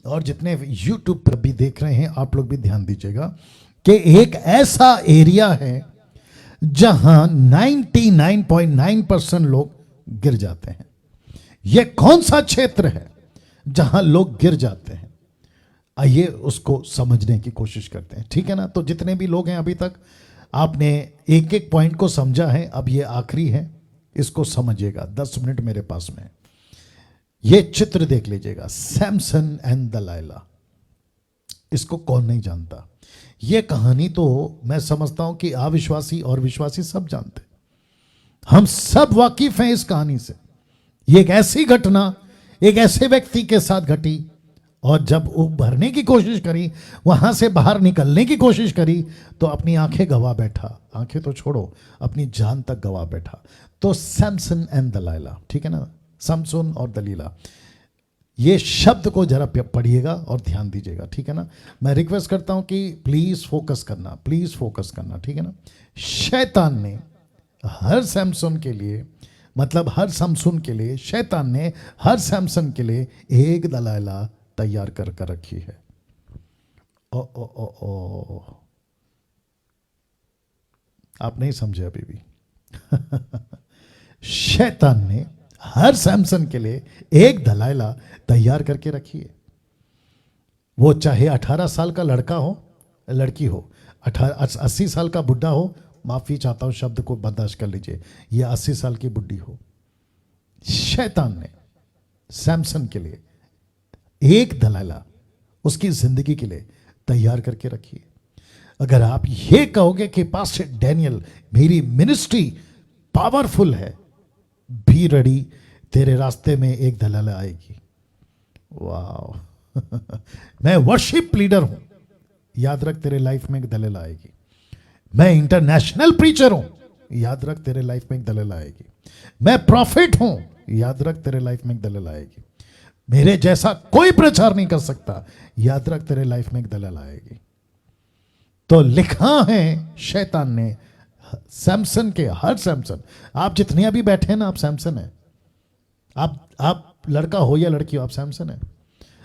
और जितने YouTube पर भी देख रहे हैं आप लोग भी ध्यान दीजिएगा कि एक ऐसा एरिया है जहां 99.9% लोग गिर जाते हैं। यह कौन सा क्षेत्र है जहां लोग गिर जाते हैं? आइए उसको समझने की कोशिश करते हैं, ठीक है ना। तो जितने भी लोग हैं अभी तक आपने एक एक पॉइंट को समझा है, अब ये आखिरी है, इसको समझिएगा। 10 मिनट मेरे पास में। ये चित्र देख लीजिएगा, सैमसन एंड दलाइला। इसको कौन नहीं जानता? ये कहानी तो मैं समझता हूं कि अविश्वासी और विश्वासी सब जानते, हम सब वाकिफ हैं इस कहानी से। ये एक ऐसी घटना एक ऐसे व्यक्ति के साथ घटी, और जब उभरने की कोशिश करी, वहां से बाहर निकलने की कोशिश करी, तो अपनी आंखें गवा बैठा। आंखें तो छोड़ो, अपनी जान तक गवा बैठा। तो सैमसन एंड दलाइला, ठीक है ना, समसोन और दलीला। ये शब्द को जरा पढ़िएगा और ध्यान दीजिएगा, ठीक है ना। मैं रिक्वेस्ट करता हूं कि प्लीज फोकस करना, प्लीज फोकस करना, ठीक है ना। शैतान ने हर सैमसन के लिए, मतलब हर समसून के लिए, शैतान ने हर सैमसन के लिए एक दलाइला तैयार कर रखी है। ओ ओ ओ ओ, आप नहीं समझे अभी भी। शैतान ने हर सैमसन के लिए एक दलाइला तैयार करके रखी है। वो चाहे 18 साल का लड़का हो, लड़की हो, 80 साल का बुढ़ा हो, माफी चाहता हूं शब्द को बर्दाश्त कर लीजिए, ये 80 साल की बुढ़ी हो, शैतान ने सैमसन के लिए एक दलाइला उसकी जिंदगी के लिए तैयार करके रखी है। अगर आप ये कहोगे कि पास्टर डैनियल मेरी मिनिस्ट्री पावरफुल है, भी रेडी, तेरे रास्ते में एक दलाइला आएगी। वाह। मैं वर्शिप लीडर हूं, याद रख तेरे लाइफ में एक दलाइला आएगी। मैं इंटरनेशनल प्रीचर हूं, याद रख तेरे लाइफ में एक दलाइला आएगी। मैं प्रॉफिट हूं, याद रख तेरे लाइफ में एक दलाइला आएगी। मेरे जैसा कोई प्रचार नहीं कर सकता, याद रख तेरे लाइफ में एक दलाइला आएगी। तो लिखा है शैतान ने सैमसन के, हर सैमसन, आप जितने अभी बैठे हैं ना, आप सैमसन है। आप लड़का हो या लड़की हो, आप सैमसन है।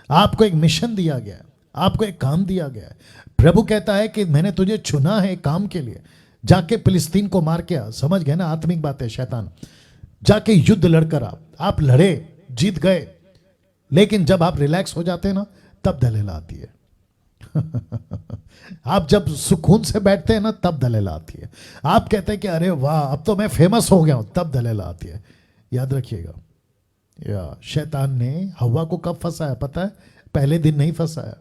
आपको एक मिशन दिया गया है, आपको एक काम दिया गया है। प्रभु कहता है कि मैंने तुझे चुना है काम के लिए, जाके फिलिस्तीन को मार के आ। समझ गए ना, आत्मिक बात है। शैतान जाके युद्ध लड़कर आप लड़े, जीत गए, लेकिन जब आप रिलैक्स हो जाते हैं ना, तब दलेला आती है। आप जब सुकून से बैठते हैं ना, तब दलेला आती है। आप कहते हैं कि अरे वाह अब तो मैं फेमस हो गया हूं, तब दलेला आती है। याद रखिएगा, या शैतान ने हवा को कब फंसाया पता है? पहले दिन नहीं फंसाया।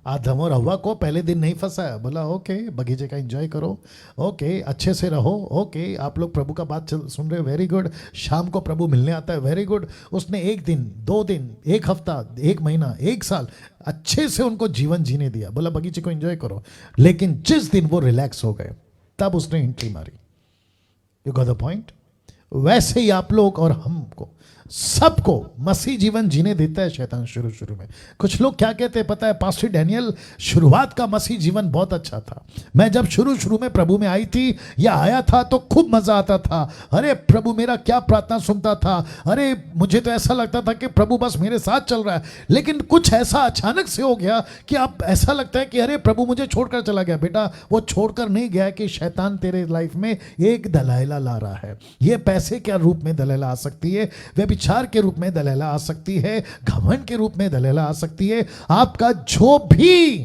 आदम और हवा को पहले दिन नहीं फंसाया। बोला ओके बगीचे का एंजॉय करो, ओके अच्छे से रहो, ओके आप लोग प्रभु का बात सुन रहे हो, वेरी गुड। शाम को प्रभु मिलने आता है, वेरी गुड। उसने 1 दिन 2 दिन 1 हफ्ता 1 महीना 1 साल अच्छे से उनको जीवन जीने दिया। बोला बगीचे को एंजॉय करो। लेकिन जिस दिन वो रिलैक्स हो गए, तब उसने एंट्री मारी। You got the point? वैसे ही आप लोग और हमको सबको मसीह जीवन जीने देता है शैतान शुरू में। कुछ लोग क्या कहते हैं पता है? पास्टर डैनियल शुरुआत का मसीह जीवन बहुत अच्छा था। मैं जब शुरू में प्रभु में आई थी या आया था तो खूब मजा आता था। अरे प्रभु मेरा क्या प्रार्थना सुनता था, अरे मुझे तो ऐसा लगता था कि प्रभु बस मेरे साथ चल रहा है। लेकिन कुछ ऐसा अचानक से हो गया कि अब ऐसा लगता है कि अरे प्रभु मुझे छोड़कर चला गया। बेटा वो छोड़कर नहीं गया कि शैतान तेरे लाइफ में एक दलाइला ला रहा है। ये पैसे के रूप में दलाइला आ सकती है, व्यभिचार के रूप में दलाइला आ सकती है, घमंड के रूप में दलाइला आ सकती है। आपका जो भी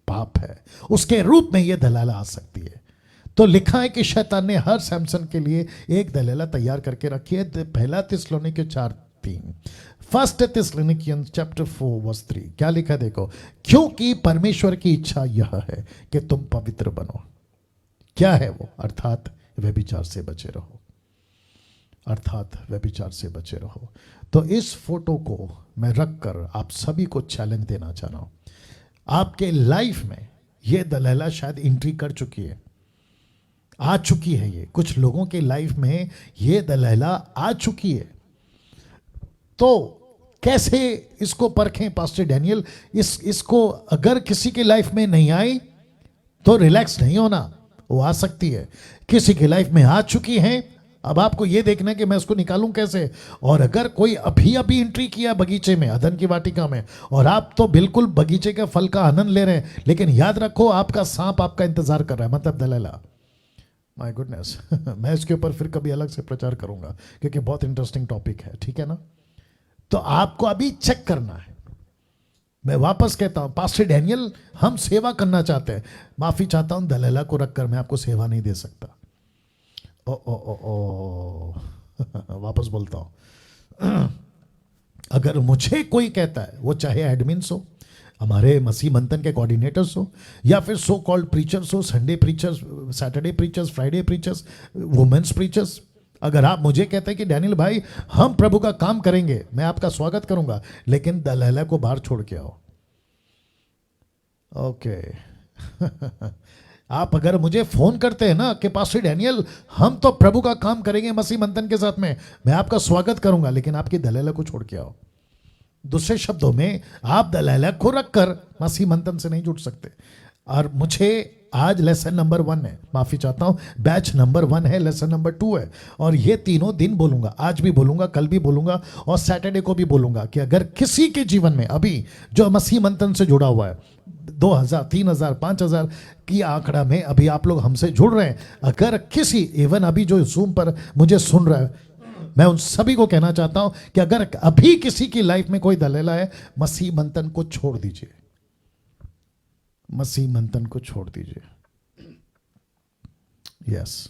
पाप है उसके रूप में यह दलाइला आ सकती है। तो लिखा है कि शैतान ने हर सैमसन के लिए एक दलाइला तैयार करके रखी है। पहला थिस्सलुनीके 4:3, फर्स्ट थिस्सलुनीकियंस चैप्टर 4:3 क्या लिखा है देखो। क्योंकि परमेश्वर की इच्छा यह है कि तुम पवित्र बनो। क्या है वो? अर्थात व्यभिचार से बचे रहो, अर्थात व्यभिचार से बचे रहो। तो इस फोटो को मैं रखकर आप सभी को चैलेंज देना चाह रहा हूं। आपके लाइफ में यह दलाइला शायद एंट्री कर चुकी है, आ चुकी है। ये कुछ लोगों के लाइफ में यह दलाइला आ चुकी है। तो कैसे इसको परखें पास्टर डैनियल? इसको अगर किसी के लाइफ में नहीं आई तो रिलैक्स नहीं होना, वो आ सकती है। किसी की लाइफ में आ चुकी है, अब आपको ये देखना है कि मैं उसको निकालूं कैसे। और अगर कोई अभी अभी एंट्री किया बगीचे में, अदन की वाटिका में, और आप तो बिल्कुल बगीचे के फल का आनंद ले रहे हैं, लेकिन याद रखो आपका सांप आपका इंतजार कर रहा है, मतलब दलाला। माय गुडनेस मैं इसके ऊपर फिर कभी अलग से प्रचार करूंगा, क्योंकि बहुत इंटरेस्टिंग टॉपिक है, ठीक है ना। तो आपको अभी चेक करना है। मैं वापस कहता हूं, पास्टर डैनियल हम सेवा करना चाहते हैं, माफी चाहता हूं, दलाला को रखकर मैं आपको सेवा नहीं दे सकता। ओ ओ ओ ओ वापस बोलता हूं, अगर मुझे कोई कहता है, वो चाहे एडमिन्स हो, हमारे मसीह मंथन के कोऑर्डिनेटर्स हो, या फिर सो कॉल्ड प्रीचर्स हो, Sunday preachers, Saturday preachers, Friday preachers, women's preachers, अगर आप मुझे कहते हैं कि डैनियल भाई हम प्रभु का काम करेंगे, मैं आपका स्वागत करूंगा, लेकिन दलाला को बाहर छोड़ के आओ। ओके आप अगर मुझे फोन करते हैं ना कि पास्टर डैनियल हम तो प्रभु का काम करेंगे मसीह मंथन के साथ में, मैं आपका स्वागत करूंगा, लेकिन आपकी दलाला को छोड़ के आओ। दूसरे शब्दों में, आप दलाला को रखकर मसीह मंथन से नहीं जुड़ सकते। और मुझे आज लेसन नंबर 1 है, माफी चाहता हूं, बैच नंबर 1 है, लेसन नंबर 2 है, और ये तीनों दिन बोलूंगा, आज भी बोलूंगा, कल भी बोलूंगा, और सैटरडे को भी बोलूंगा कि अगर किसी के जीवन में अभी जो मसीह मंथन से जुड़ा हुआ है, 2000, 3000, 5000 की आंकड़ा में अभी आप लोग हमसे जुड़ रहे हैं, अगर किसी, इवन अभी जो जूम पर मुझे सुन रहा है, मैं उन सभी को कहना चाहता हूं कि अगर अभी किसी की लाइफ में कोई दलाला है, मसीह मंथन को छोड़ दीजिए, मसीह मंथन को छोड़ दीजिए। यस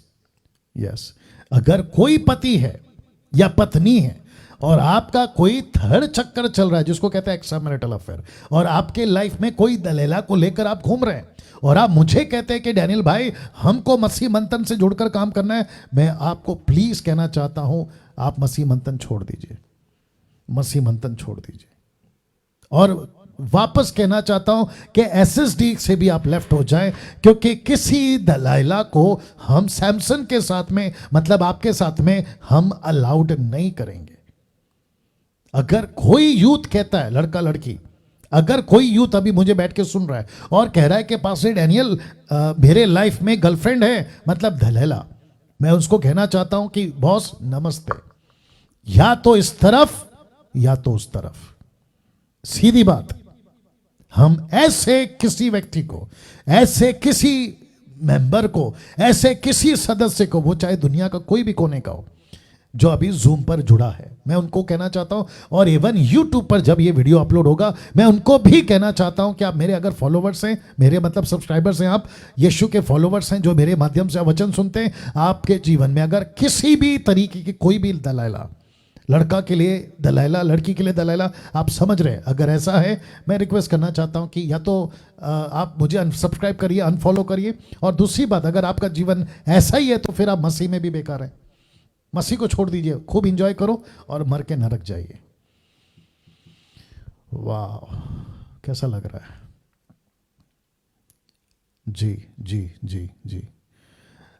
यस, अगर कोई पति है या पत्नी है और आपका कोई थर्ड चक्कर चल रहा है, जिसको कहते हैं एक्स्ट्रा मैरिटल अफेयर, और आपके लाइफ में कोई दलाला को लेकर आप घूम रहे हैं, और आप मुझे कहते हैं कि डैनियल भाई हमको मसीह मंथन से जुड़कर काम करना है, मैं आपको प्लीज कहना चाहता हूं, आप मसीह मंथन छोड़ दीजिए, मसीह मंथन छोड़ दीजिए। और वापस कहना चाहता हूं कि एसएसडी से भी आप लेफ्ट हो जाएं, क्योंकि किसी दलाला को हम सैमसन के साथ में, मतलब आपके साथ में, हम अलाउड नहीं करेंगे। अगर कोई यूथ कहता है, लड़का लड़की, अगर कोई यूथ अभी मुझे बैठ के सुन रहा है और कह रहा है कि पास्टर डैनियल मेरे लाइफ में गर्लफ्रेंड है, मतलब दलाला, मैं उसको कहना चाहता हूं कि बॉस नमस्ते, या तो इस तरफ या तो उस तरफ, सीधी बात। हम ऐसे किसी व्यक्ति को, ऐसे किसी मेंबर को, ऐसे किसी सदस्य को, वो चाहे दुनिया का कोई भी कोने का हो, जो अभी जूम पर जुड़ा है, मैं उनको कहना चाहता हूं, और इवन यूट्यूब पर जब ये वीडियो अपलोड होगा, मैं उनको भी कहना चाहता हूं कि आप मेरे अगर फॉलोवर्स हैं, मेरे मतलब सब्सक्राइबर्स हैं, आप यीशु के फॉलोवर्स हैं, जो मेरे माध्यम से वचन सुनते हैं, आपके जीवन में अगर किसी भी तरीके की कोई भी दलाला, लड़का के लिए दलाला, लड़की के लिए दलाला, आप समझ रहे हैं, अगर ऐसा है, मैं रिक्वेस्ट करना चाहता हूं कि या तो आप मुझे अनसब्सक्राइब करिए, अनफॉलो करिए, और दूसरी बात, अगर आपका जीवन ऐसा ही है तो फिर आप मसीह में भी बेकार है, मसीह को छोड़ दीजिए, खूब इंजॉय करो और मर के नरक जाइए। वाह, कैसा लग रहा है? जी जी जी जी।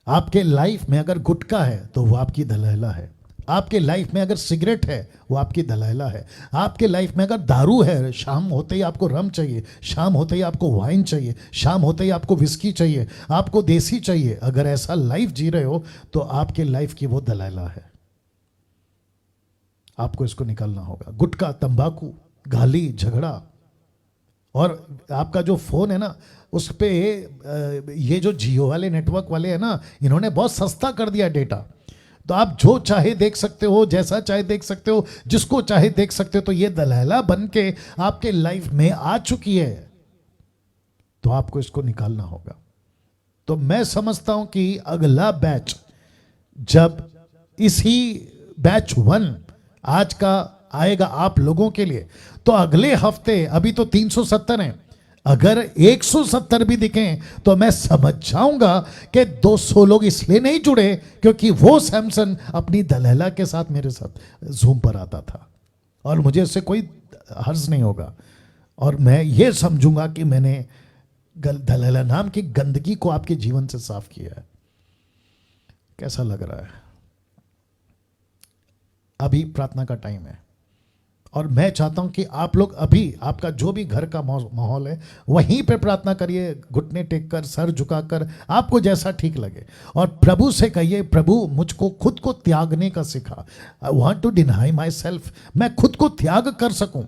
आपके लाइफ में अगर गुटखा है तो वो आपकी दलाला है, आपके लाइफ में अगर सिगरेट है वो आपकी दलाला है, आपके लाइफ में अगर दारू है, शाम होते ही आपको रम चाहिए, शाम होते ही आपको वाइन चाहिए, शाम होते ही आपको विस्की चाहिए, आपको देसी चाहिए, अगर ऐसा लाइफ जी रहे हो तो आपके लाइफ की वो दलाला है, आपको इसको निकालना होगा। गुटखा, तंबाकू, गाली, झगड़ा, और आपका जो फोन है ना, उस पे ये जो जियो वाले नेटवर्क वाले हैं ना, इन्होंने बहुत सस्ता कर दिया डेटा, तो आप जो चाहे देख सकते हो, जैसा चाहे देख सकते हो, जिसको चाहे देख सकते हो, तो ये दलाला बन के आपके लाइफ में आ चुकी है, तो आपको इसको निकालना होगा। तो मैं समझता हूं कि अगला बैच, जब इसी बैच 1 आज का आएगा आप लोगों के लिए, तो अगले हफ्ते, अभी तो 370 हैं, अगर 170 भी दिखें तो मैं समझ जाऊंगा कि 200 लोग इसलिए नहीं जुड़े क्योंकि वो सैमसन अपनी दलाला के साथ मेरे साथ जूम पर आता था, और मुझे इससे कोई हर्ज नहीं होगा, और मैं ये समझूंगा कि मैंने दलाला नाम की गंदगी को आपके जीवन से साफ किया है। कैसा लग रहा है? अभी प्रार्थना का टाइम है, और मैं चाहता हूं कि आप लोग अभी आपका जो भी घर का माहौल है वहीं पे प्रार्थना करिए, घुटने टेक कर, सर झुकाकर, आपको जैसा ठीक लगे, और प्रभु से कहिए, प्रभु मुझको खुद को त्यागने का सिखा। I want to deny myself, मैं खुद को त्याग कर सकूं,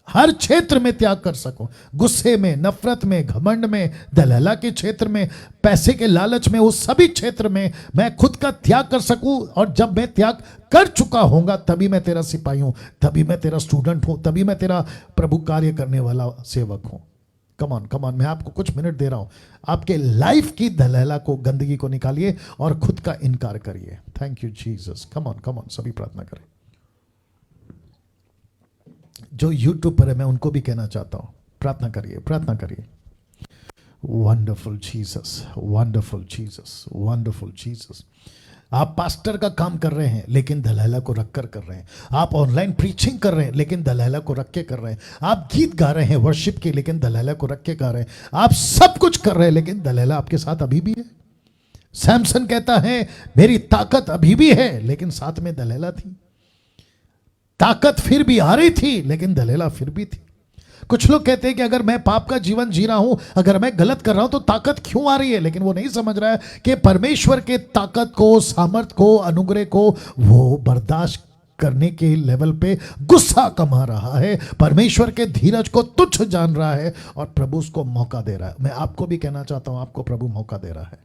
हर क्षेत्र में त्याग कर सकूं, गुस्से में, नफरत में, घमंड में, दलहला के क्षेत्र में, पैसे के लालच में, उस सभी क्षेत्र में मैं खुद का त्याग कर सकूं। और जब मैं त्याग कर चुका होऊंगा तभी मैं तेरा सिपाही हूं, तभी मैं तेरा स्टूडेंट हूं, तभी मैं तेरा प्रभु कार्य करने वाला सेवक हूं। कमान कमान, मैं आपको कुछ मिनट दे रहा हूं, आपके लाइफ की दलहला को, गंदगी को निकालिए और खुद का इनकार करिए। Thank you Jesus. Come on come on, सभी प्रार्थना करें। जो यूट्यूब पर है मैं उनको भी कहना चाहता हूं, प्रार्थना करिए, प्रार्थना करिए। Wonderful Jesus, wonderful Jesus, wonderful Jesus. आप पास्टर का काम कर रहे हैं लेकिन दलहला को रखकर कर रहे हैं, आप ऑनलाइन प्रीचिंग कर रहे हैं लेकिन दलहला को रख के कर रहे हैं, आप गीत गा रहे हैं वर्शिप के लेकिन दलहला को रख के गा रहे हैं, आप सब कुछ कर रहे हैं लेकिन दलहला आपके साथ अभी भी है। सैमसन कहता है मेरी ताकत अभी भी है, लेकिन साथ में दलहला थी। ताकत फिर भी आ रही थी लेकिन दलेला फिर भी थी। कुछ लोग कहते हैं कि अगर मैं पाप का जीवन जी रहा हूं, अगर मैं गलत कर रहा हूं तो ताकत क्यों आ रही है, लेकिन वो नहीं समझ रहा है कि परमेश्वर के ताकत को, सामर्थ को, अनुग्रह को वो बर्दाश्त करने के लेवल पे गुस्सा कमा रहा है, परमेश्वर के धीरज को तुच्छ जान रहा है और प्रभु उसको मौका दे रहा है। मैं आपको भी कहना चाहता हूं, आपको प्रभु मौका दे रहा है।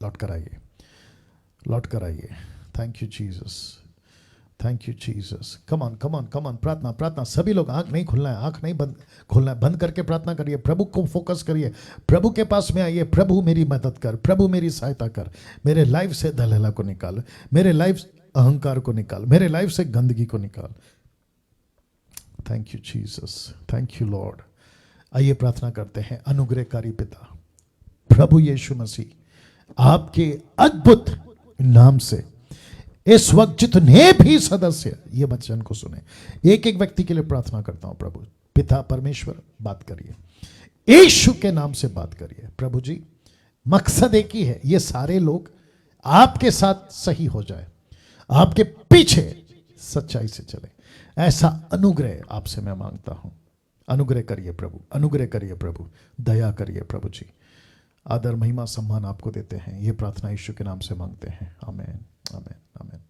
लौट कर आइए, लौट कर आइए। Thank you Jesus, thank you Jesus. Come on come on come on, प्रार्थना प्रार्थना। सभी लोग आंख नहीं खुलना है, आंख नहीं बंद खोलना है, बंद करके प्रार्थना करिए, प्रभु को फोकस करिए, प्रभु के पास में आइए। प्रभु मेरी मदद कर, प्रभु मेरी सहायता कर, मेरे लाइफ से दलहला को निकाल, मेरे लाइफ अहंकार को निकाल, मेरे लाइफ से गंदगी को निकाल। Thank you Jesus, thank you Lord. आइए प्रार्थना करते हैं। अनुग्रहकारी पिता प्रभु यीशु मसीह, आपके अद्भुत नाम से इस वक्त जितने भी सदस्य ये वचन को सुने, एक एक व्यक्ति के लिए प्रार्थना करता हूं। प्रभु पिता परमेश्वर, बात करिए, यीशु के नाम से बात करिए। प्रभु जी, मकसद एक ही है, ये सारे लोग आपके साथ सही हो जाए, आपके पीछे सच्चाई से चले। ऐसा अनुग्रह आपसे मैं मांगता हूं। अनुग्रह करिए प्रभु, अनुग्रह करिए प्रभु, दया करिए प्रभु जी। आदर महिमा सम्मान आपको देते हैं, ये प्रार्थना यीशु के नाम से मांगते हैं। आमीन, आमीन, आमीन।